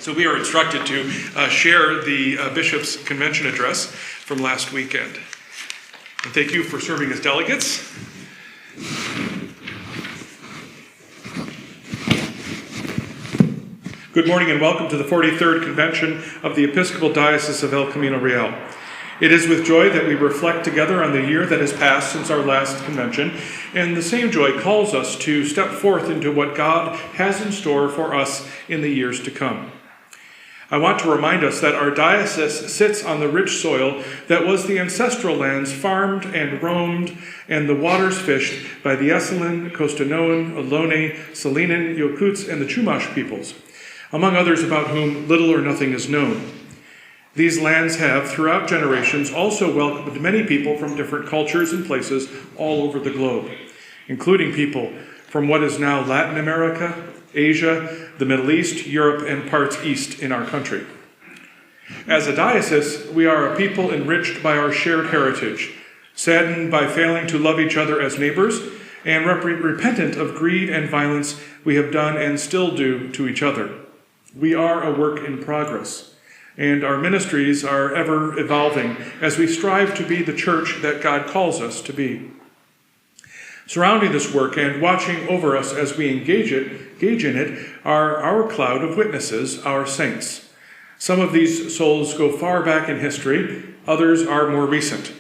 So we are instructed to share the Bishop's Convention address from last weekend. And thank you for serving as delegates. Good morning and welcome to the 43rd Convention of the Episcopal Diocese of El Camino Real. It is with joy that we reflect together on the year that has passed since our last convention, and the same joy calls us to step forth into what God has in store for us in the years to come. I want to remind us that our diocese sits on the rich soil that was the ancestral lands farmed and roamed and the waters fished by the Esselen, Costanoan, Ohlone, Salinan, Yokuts, and the Chumash peoples, among others about whom little or nothing is known. These lands have, throughout generations, also welcomed many people from different cultures and places all over the globe, including people from what is now Latin America, Asia, the Middle East, Europe, and parts east in our country. As a diocese, we are a people enriched by our shared heritage, saddened by failing to love each other as neighbors, and repentant of greed and violence we have done and still do to each other. We are a work in progress, and our ministries are ever evolving as we strive to be the church that God calls us to be. Surrounding this work and watching over us as we engage in it are our cloud of witnesses, our saints. Some of these souls go far back in history, others are more recent.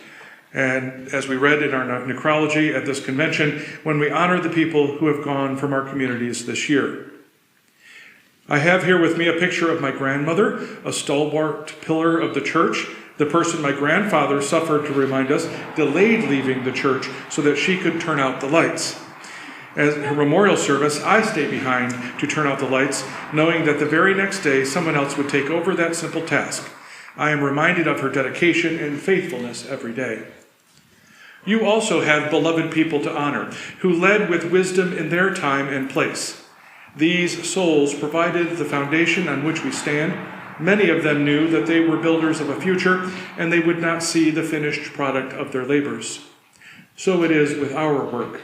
And as we read in our necrology at this convention, when we honor the people who have gone from our communities this year. I have here with me a picture of my grandmother, a stalwart pillar of the church, the person my grandfather suffered to remind us delayed leaving the church so that she could turn out the lights. At her memorial service, I stay behind to turn out the lights, knowing that the very next day someone else would take over that simple task. I am reminded of her dedication and faithfulness every day. You also have beloved people to honor, who led with wisdom in their time and place. These souls provided the foundation on which we stand. Many of them knew that they were builders of a future, and they would not see the finished product of their labors. So it is with our work.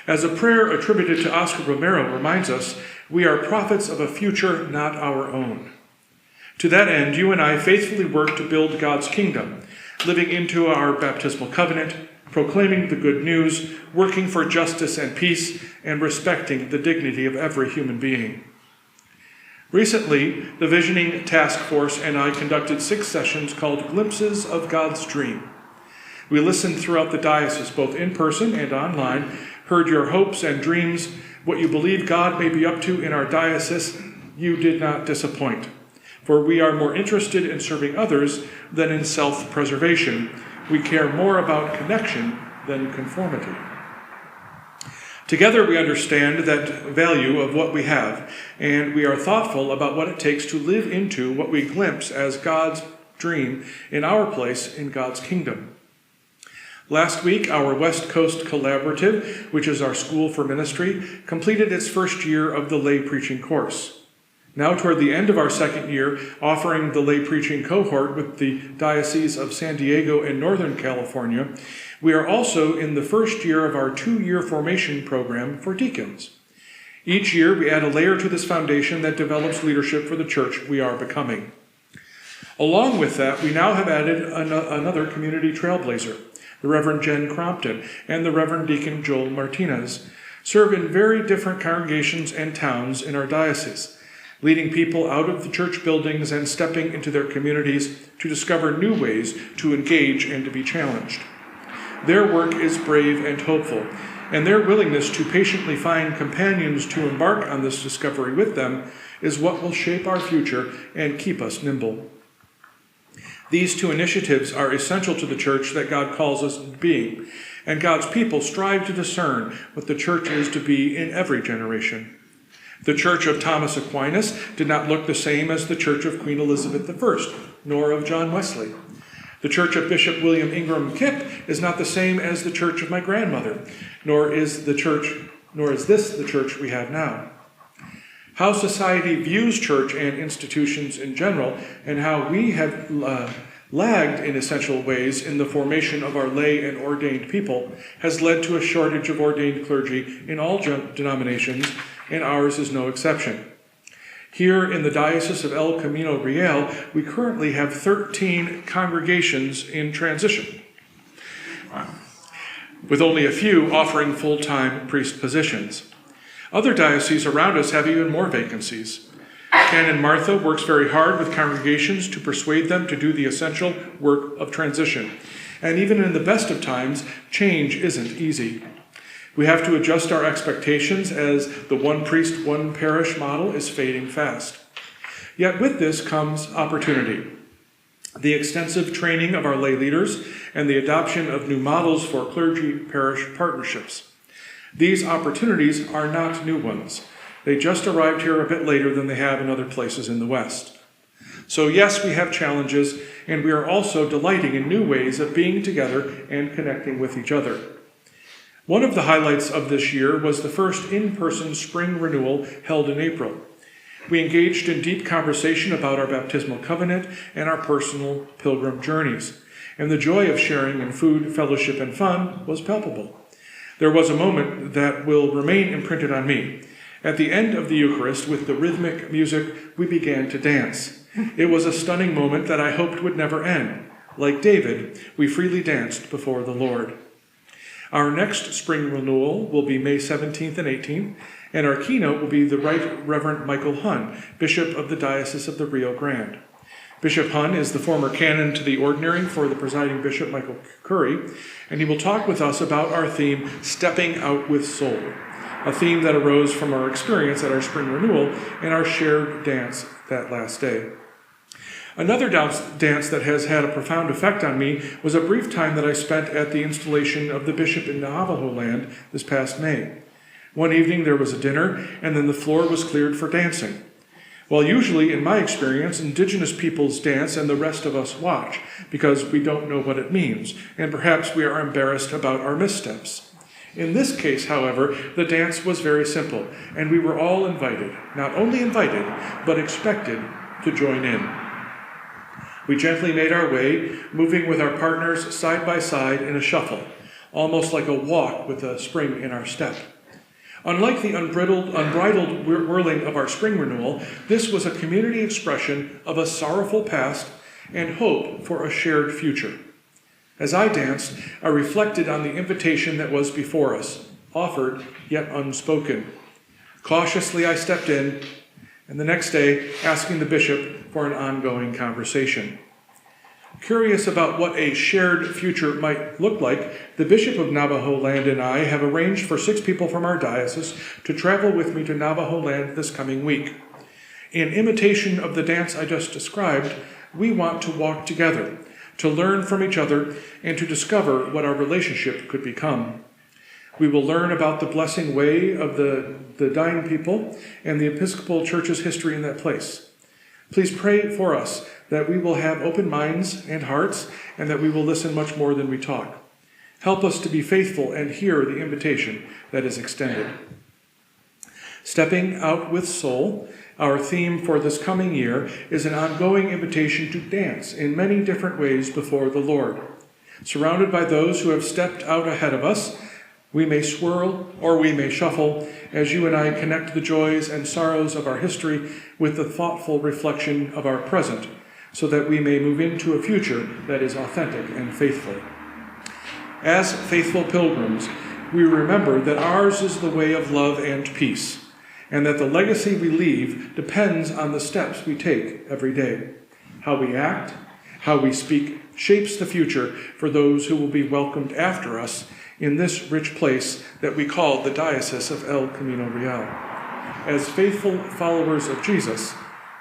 As a prayer attributed to Oscar Romero reminds us, we are prophets of a future not our own. To that end, you and I faithfully work to build God's kingdom, living into our baptismal covenant, proclaiming the good news, working for justice and peace, and respecting the dignity of every human being. Recently, the Visioning Task Force and I conducted 6 sessions called Glimpses of God's Dream. We listened throughout the diocese, both in person and online, heard your hopes and dreams, what you believe God may be up to in our diocese. You did not disappoint, for we are more interested in serving others than in self-preservation. We care more about connection than conformity. Together we understand that value of what we have, and we are thoughtful about what it takes to live into what we glimpse as God's dream in our place in God's kingdom. Last week, our West Coast Collaborative, which is our school for ministry, completed its first year of the lay preaching course. Now toward the end of our second year, offering the lay preaching cohort with the Diocese of San Diego and Northern California, we are also in the first year of our 2-year formation program for deacons. Each year, we add a layer to this foundation that develops leadership for the church we are becoming. Along with that, we now have added another community trailblazer. The Reverend Jen Crompton and the Reverend Deacon Joel Martinez serve in very different congregations and towns in our diocese, leading people out of the church buildings and stepping into their communities to discover new ways to engage and to be challenged. Their work is brave and hopeful, and their willingness to patiently find companions to embark on this discovery with them is what will shape our future and keep us nimble. These 2 initiatives are essential to the church that God calls us to be, and God's people strive to discern what the church is to be in every generation. The Church of Thomas Aquinas did not look the same as the Church of Queen Elizabeth I, nor of John Wesley. The Church of Bishop William Ingram Kipp is not the same as the church of my grandmother, nor is this the church we have now. How society views church and institutions in general, and how we have lagged in essential ways in the formation of our lay and ordained people, has led to a shortage of ordained clergy in all denominations, and ours is no exception. Here in the Diocese of El Camino Real, we currently have 13 congregations in transition, with only a few offering full-time priest positions. Other dioceses around us have even more vacancies. Canon Martha works very hard with congregations to persuade them to do the essential work of transition. And even in the best of times, change isn't easy. We have to adjust our expectations as the one priest, one parish model is fading fast. Yet with this comes opportunity. The extensive training of our lay leaders and the adoption of new models for clergy-parish partnerships. These opportunities are not new ones. They just arrived here a bit later than they have in other places in the West. So yes, we have challenges, and we are also delighting in new ways of being together and connecting with each other. One of the highlights of this year was the first in-person spring renewal held in April. We engaged in deep conversation about our baptismal covenant and our personal pilgrim journeys, and the joy of sharing in food, fellowship, and fun was palpable. There was a moment that will remain imprinted on me. At the end of the Eucharist, with the rhythmic music, we began to dance. It was a stunning moment that I hoped would never end. Like David, we freely danced before the Lord. Our next spring renewal will be May 17th and 18th, and our keynote will be the Right Reverend Michael Hun, Bishop of the Diocese of the Rio Grande. Bishop Hun is the former canon to the ordinary for the presiding Bishop Michael Curry, and he will talk with us about our theme, Stepping Out with Soul, a theme that arose from our experience at our spring renewal and our shared dance that last day. Another dance that has had a profound effect on me was a brief time that I spent at the installation of the bishop in Navajo land this past May. One evening there was a dinner, and then the floor was cleared for dancing. Well, usually, in my experience, indigenous peoples dance and the rest of us watch, because we don't know what it means, and perhaps we are embarrassed about our missteps. In this case, however, the dance was very simple, and we were all invited, not only invited, but expected to join in. We gently made our way, moving with our partners side by side in a shuffle, almost like a walk with a spring in our step. Unlike the unbridled whirling of our spring renewal, this was a community expression of a sorrowful past and hope for a shared future. As I danced, I reflected on the invitation that was before us, offered yet unspoken. Cautiously, I stepped in, and the next day, asking the bishop for an ongoing conversation. Curious about what a shared future might look like, the Bishop of Navajo Land and I have arranged for 6 people from our diocese to travel with me to Navajo Land this coming week. In imitation of the dance I just described, we want to walk together, to learn from each other, and to discover what our relationship could become. We will learn about the blessing way of the dying people and the Episcopal Church's history in that place. Please pray for us that we will have open minds and hearts, and that we will listen much more than we talk. Help us to be faithful and hear the invitation that is extended. Stepping Out with Soul, our theme for this coming year, is an ongoing invitation to dance in many different ways before the Lord. Surrounded by those who have stepped out ahead of us, we may swirl or we may shuffle as you and I connect the joys and sorrows of our history with the thoughtful reflection of our present, so that we may move into a future that is authentic and faithful. As faithful pilgrims, we remember that ours is the way of love and peace, and that the legacy we leave depends on the steps we take every day. How we act, how we speak, shapes the future for those who will be welcomed after us in this rich place that we call the Diocese of El Camino Real. As faithful followers of Jesus,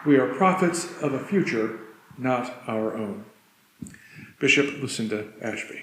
we are prophets of a future not our own. Bishop Lucinda Ashby.